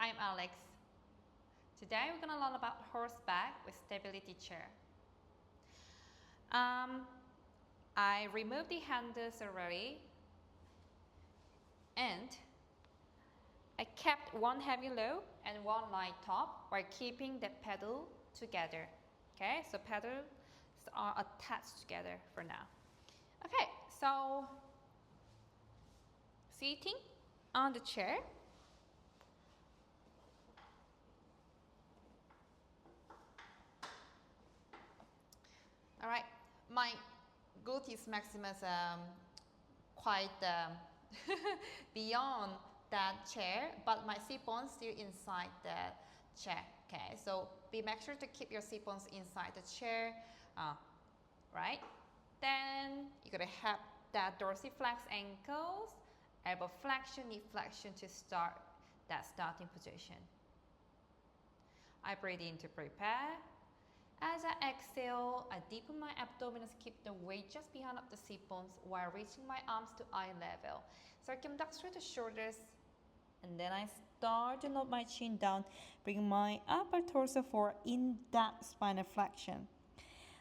I'm Alex. Today we're going to learn about horseback with stability chair. I removed the handles already and I kept one heavy low and one light top while keeping the pedal together. Okay, so pedals are attached together for now. Okay, so sitting on the chair. All right, my gluteus maximus quite beyond that chair, but my sit bones still inside the chair. Okay, so make sure to keep your sit bones inside the chair, right? Then you're gonna have that dorsiflex ankles, elbow flexion, knee flexion to start that starting position. I breathe in to prepare. As I exhale, I deepen my abdominals, keep the weight just behind of the sit bones while reaching my arms to eye level. Circumduct through the shoulders, and then I start to nod my chin down, bring my upper torso forward in that spinal flexion.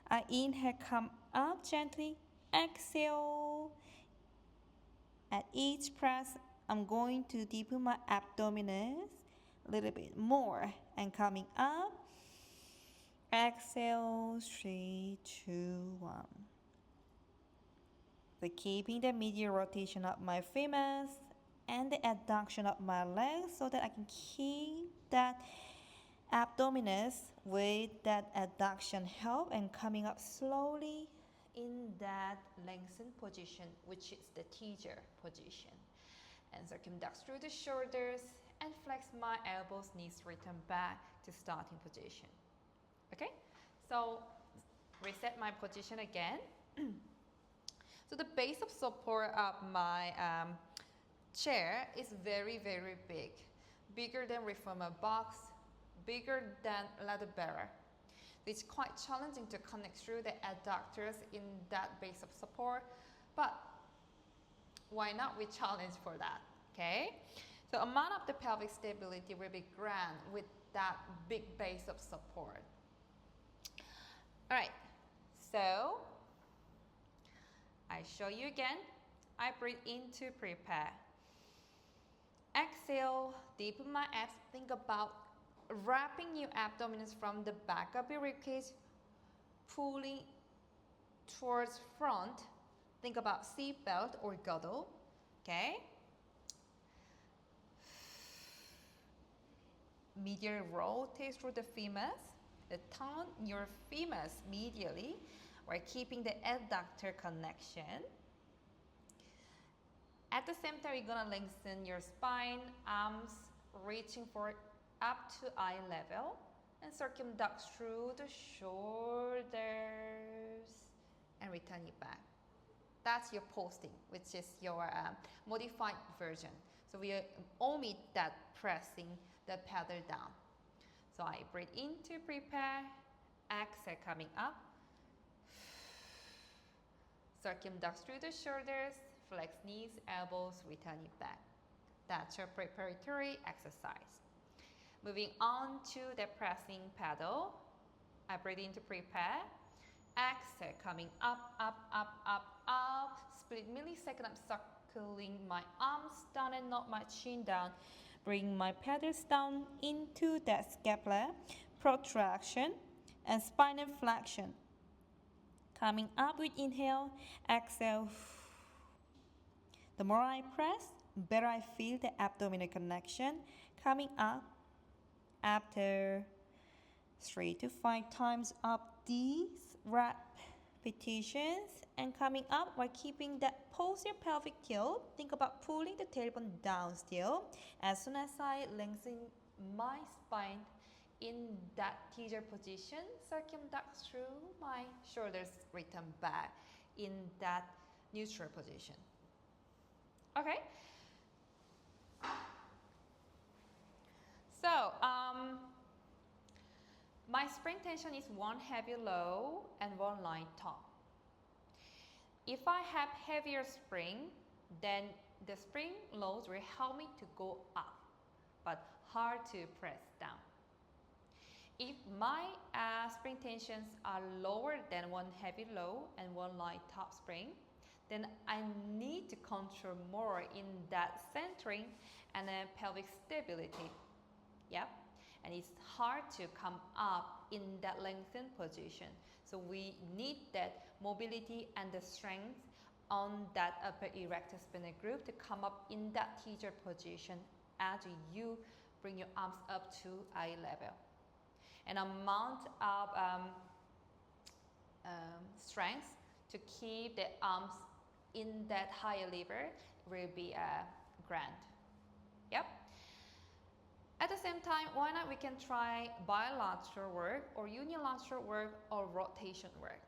I inhale, come up gently, exhale. At each press, I'm going to deepen my abdominals a little bit more, and coming up. Exhale, 3, 2, 1. So keeping the medial rotation of my femurs and the adduction of my legs so that I can keep that abdominals with that adduction help and coming up slowly in that lengthened position, which is the teaser position. And circumduct through the shoulders and flex my elbows, knees return back to starting position. Okay, so reset my position again. So the base of support of my chair is very, very big. Bigger than reformer box, bigger than ladder bearer. It's quite challenging to connect through the adductors in that base of support, but why not we challenge for that, okay? So amount of the pelvic stability will be grand with that big base of support. All right, so I show you again. I breathe in to prepare. Exhale, deepen my abs. Think about wrapping your abdominals from the back of your ribcage, pulling towards front. Think about seat belt or girdle, okay? Medial rotate through the femurs. Turn your femurs medially while keeping the adductor connection. At the same time, you're gonna lengthen your spine, arms reaching for up to eye level, and circumduct through the shoulders and return it back. That's your posting, which is your modified version. So we omit that pressing the pedal down. So I breathe in to prepare, exhale coming up, circumduct through the shoulders, flex knees, elbows, return it back. That's your preparatory exercise. Moving on to the pressing pedal, I breathe in to prepare, exhale coming up, up, up, up, up, split millisecond, I'm circling my arms down and not my chin down. Bring my pedals down into that scapular protraction and spinal flexion. Coming up with inhale, exhale. The more I press, better I feel the abdominal connection. Coming up after 3 to 5 times up these repetitions and coming up while keeping that posterior pelvic tilt. Think about pulling the tailbone down still. As soon as I lengthen my spine in that teaser position, circumduct through my shoulders, return back in that neutral position. Okay. So, my spring tension is one heavy low and one light top. If I have heavier spring, then the spring loads will help me to go up. But hard to press down. If my spring tensions are lower than one heavy low and one light top spring, then I need to control more in that centering and pelvic stability. Yep. And it's hard to come up in that lengthened position. So we need that mobility and the strength on that upper erector spinal group to come up in that teacher position as you bring your arms up to eye level. And amount of strength to keep the arms in that higher lever will be grand. Yep. At the same time, why not we can try bilateral work or unilateral work or rotation work.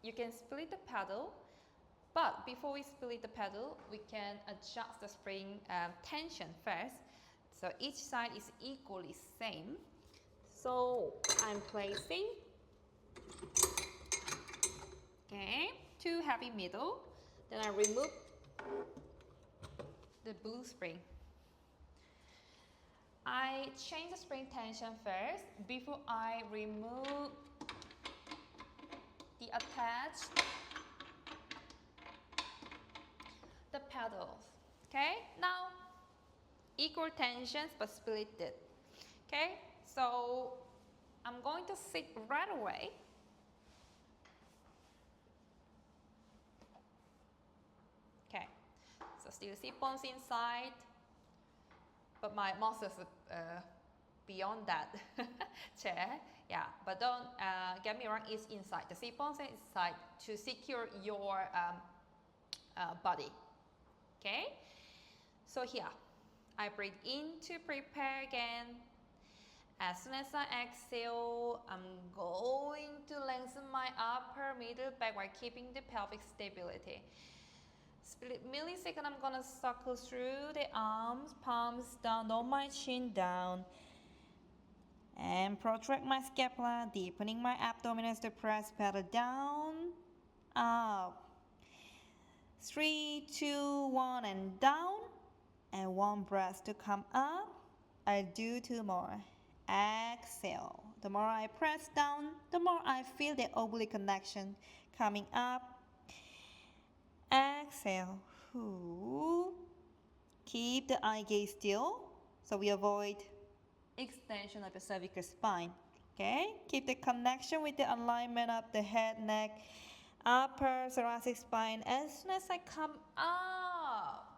You can split the pedal, but before we split the pedal, we can adjust the spring tension first. So each side is equally same. So I'm placing, two heavy middle, then I remove the blue spring. I change the spring tension first before I remove the attached the pedals. Okay, now equal tensions but split it. Okay, so I'm going to sit right away. Okay, so still sit bones inside, but my muscles beyond that chair. Yeah, but don't get me wrong, it's inside. The sit bones is inside to secure your body. Okay, so here I breathe in to prepare again. As soon as I exhale, I'm going to lengthen my upper middle back while keeping the pelvic stability. Split millisecond, I'm gonna circle through the arms, palms down, on my chin down. And protract my scapula, deepening my abdomen to press pedal down, up. 3, 2, 1, and down. And one breath to come up. I'll do 2 more. Exhale. The more I press down, the more I feel the oblique connection coming up. Exhale. Keep the eye gaze still so we avoid extension of the cervical spine. Okay? Keep the connection with the alignment of the head, neck, upper thoracic spine. As soon as I come up,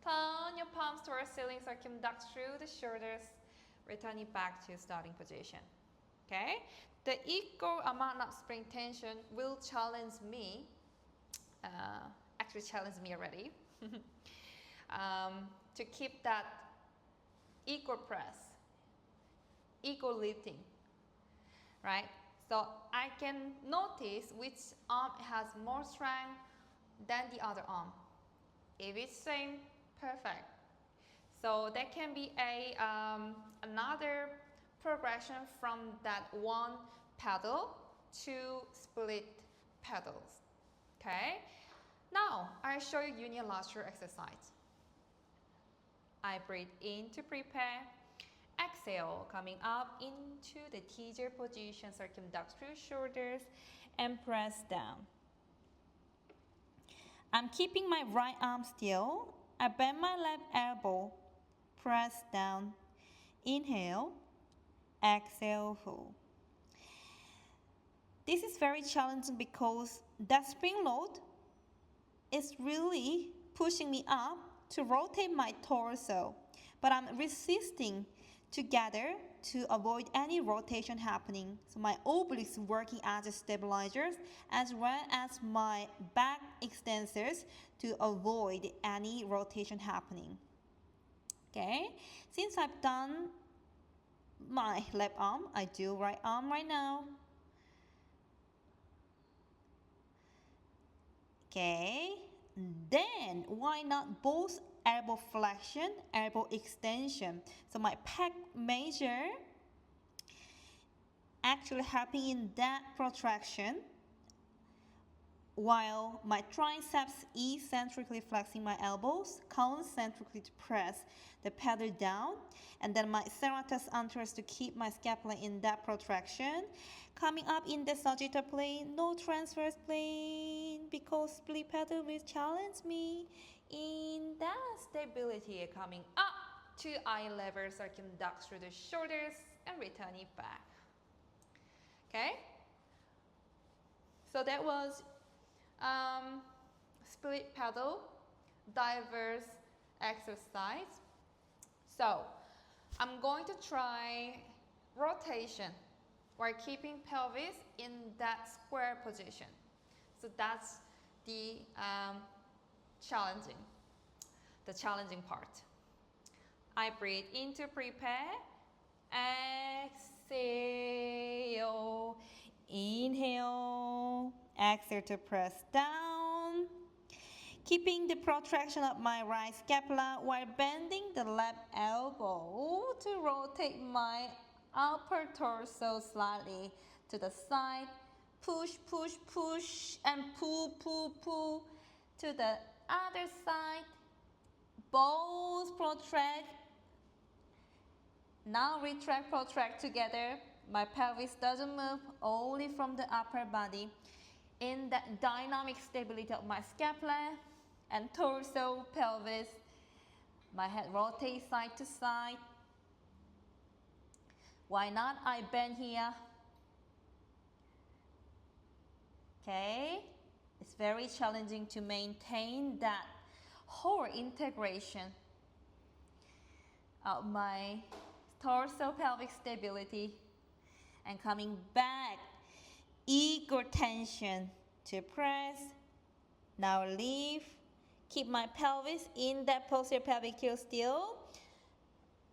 turn your palms towards ceiling, circumduct through the shoulders, returning back to starting position. Okay? The equal amount of spring tension will challenge me, actually challenged me already, to keep that equal press, equal lifting, right? So I can notice which arm has more strength than the other arm. If it's same, perfect. So that can be a another progression from that one pedal to split pedals. Okay. Now I show you unilateral exercise. I breathe in to prepare. Exhale, coming up into the teaser position, circumduct through shoulders and press down. I'm keeping my right arm still. I bend my left elbow, press down. Inhale, exhale, hold. This is very challenging because that spring load is really pushing me up to rotate my torso, but I'm resisting together to avoid any rotation happening. So my obliques working as a stabilizers as well as my back extensors to avoid any rotation happening. Okay, since I've done my left arm, I do right arm right now. Okay, then why not both elbow flexion, elbow extension? So my pec major actually helping in that protraction while my triceps eccentrically flexing my elbows, concentrically to press the pedal down, and then my serratus anterior to keep my scapula in that protraction. Coming up in the sagittal plane, no transverse plane, because split pedal will challenge me in that stability. Coming up to eye level, so I can duck through the shoulders and return it back. Okay? So that was split pedal diverse exercise. So I'm going to try rotation while keeping pelvis in that square position. So that's the challenging part. I breathe in to prepare. Exhale. Inhale. Exhale to press down. Keeping the protraction of my right scapula while bending the left elbow to rotate my upper torso slightly to the side. Push, push, push, and pull, pull, pull to the other side. Both protract. Now retract, protract together. My pelvis doesn't move, only from the upper body. In that dynamic stability of my scapula and torso, pelvis, my head rotates side to side. Why not? I bend here. Okay? It's very challenging to maintain that whole integration of my torso pelvic stability and coming back. Equal tension to press. Now leave. Keep my pelvis in that posterior pelvic tilt still.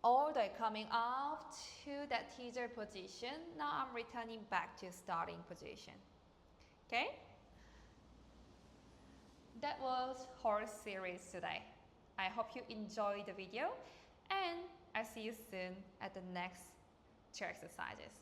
All the way coming up to that teaser position. Now I'm returning back to starting position. Okay? That was horse series today. I hope you enjoyed the video, and I'll see you soon at the next chair exercises.